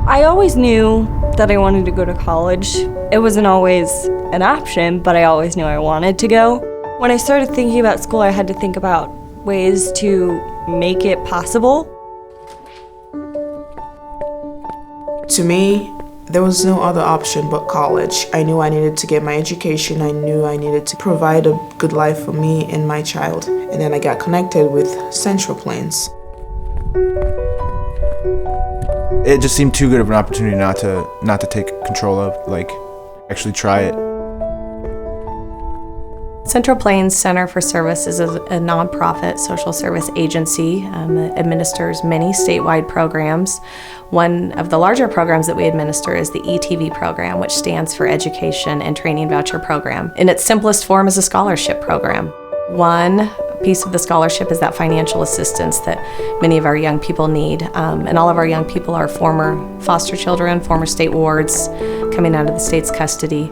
I always knew that I wanted to go to college. It wasn't always an option, but I always knew I wanted to go. When I started thinking about school, I had to think about ways to make it possible. To me, there was no other option but college. I knew I needed to get my education. I knew I needed to provide a good life for me and my child. And then I got connected with Central Plains. It just seemed too good of an opportunity not to take control of, like, actually try it. Central Plains Center for Service is a nonprofit social service agency that administers many statewide programs. One of the larger programs that we administer is the ETV program, which stands for Education and Training Voucher Program. In its simplest form is a scholarship program. One piece of the scholarship is that financial assistance that many of our young people need. And all of our young people are former foster children, former state wards, coming out of the state's custody.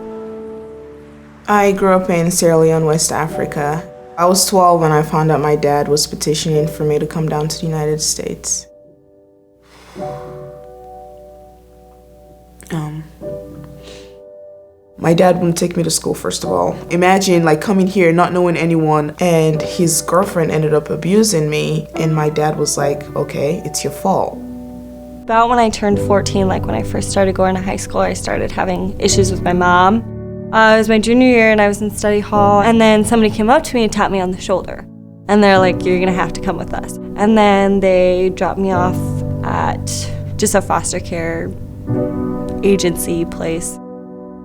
I grew up in Sierra Leone, West Africa. I was 12 when I found out my dad was petitioning for me to come down to the United States. My dad wouldn't take me to school, first of all. Imagine like coming here, not knowing anyone, and his girlfriend ended up abusing me, and my dad was like, okay, it's your fault. About when I turned 14, like when I first started going to high school, I started having issues with my mom. It was my junior year and I was in study hall, and then somebody came up to me and tapped me on the shoulder. And they're like, you're gonna have to come with us. And then they dropped me off at just a foster care agency place.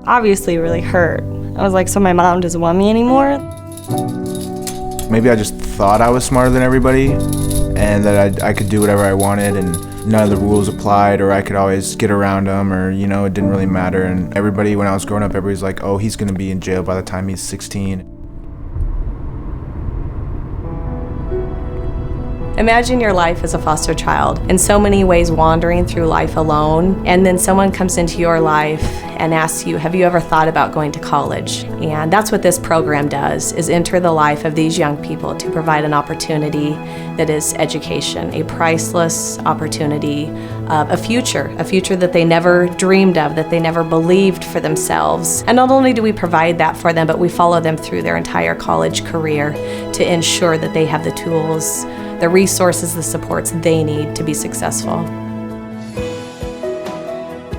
Obviously really hurt. I was like, so my mom doesn't want me anymore? Maybe I just thought I was smarter than everybody and that I could do whatever I wanted and none of the rules applied, or I could always get around them, or, you know, it didn't really matter. And everybody, when I was growing up, everybody's like, oh, he's gonna be in jail by the time he's 16. Imagine your life as a foster child, in so many ways wandering through life alone, and then someone comes into your life and asks you, have you ever thought about going to college? And that's what this program does, is enter the life of these young people to provide an opportunity that is education, a priceless opportunity, a future that they never dreamed of, that they never believed for themselves. And not only do we provide that for them, but we follow them through their entire college career to ensure that they have the tools, the resources, the supports they need to be successful.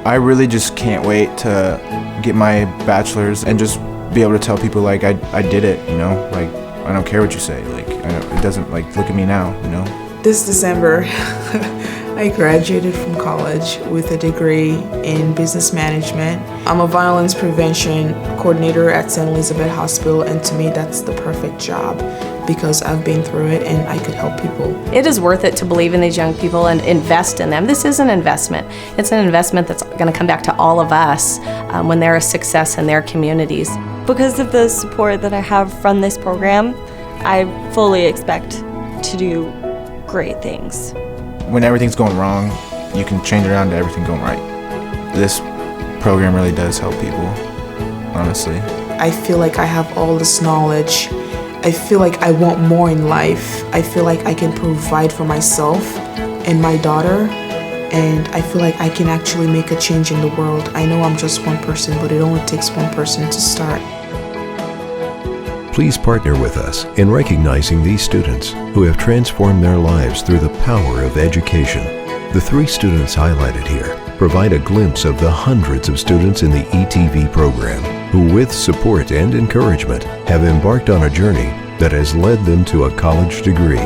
I really just can't wait to get my bachelor's and just be able to tell people, like, I did it, you know? Like, I don't care what you say. Like, it doesn't, like, look at me now, you know? This December, I graduated from college with a degree in business management. I'm a violence prevention coordinator at St. Elizabeth Hospital, and to me that's the perfect job because I've been through it and I could help people. It is worth it to believe in these young people and invest in them. This is an investment. It's an investment that's going to come back to all of us when they're a success in their communities. Because of the support that I have from this program, I fully expect to do great things. When everything's going wrong, you can change it around to everything going right. This program really does help people, honestly. I feel like I have all this knowledge. I feel like I want more in life. I feel like I can provide for myself and my daughter, and I feel like I can actually make a change in the world. I know I'm just one person, but it only takes one person to start. Please partner with us in recognizing these students who have transformed their lives through the power of education. The 3 students highlighted here provide a glimpse of the hundreds of students in the ETV program who, with support and encouragement, have embarked on a journey that has led them to a college degree.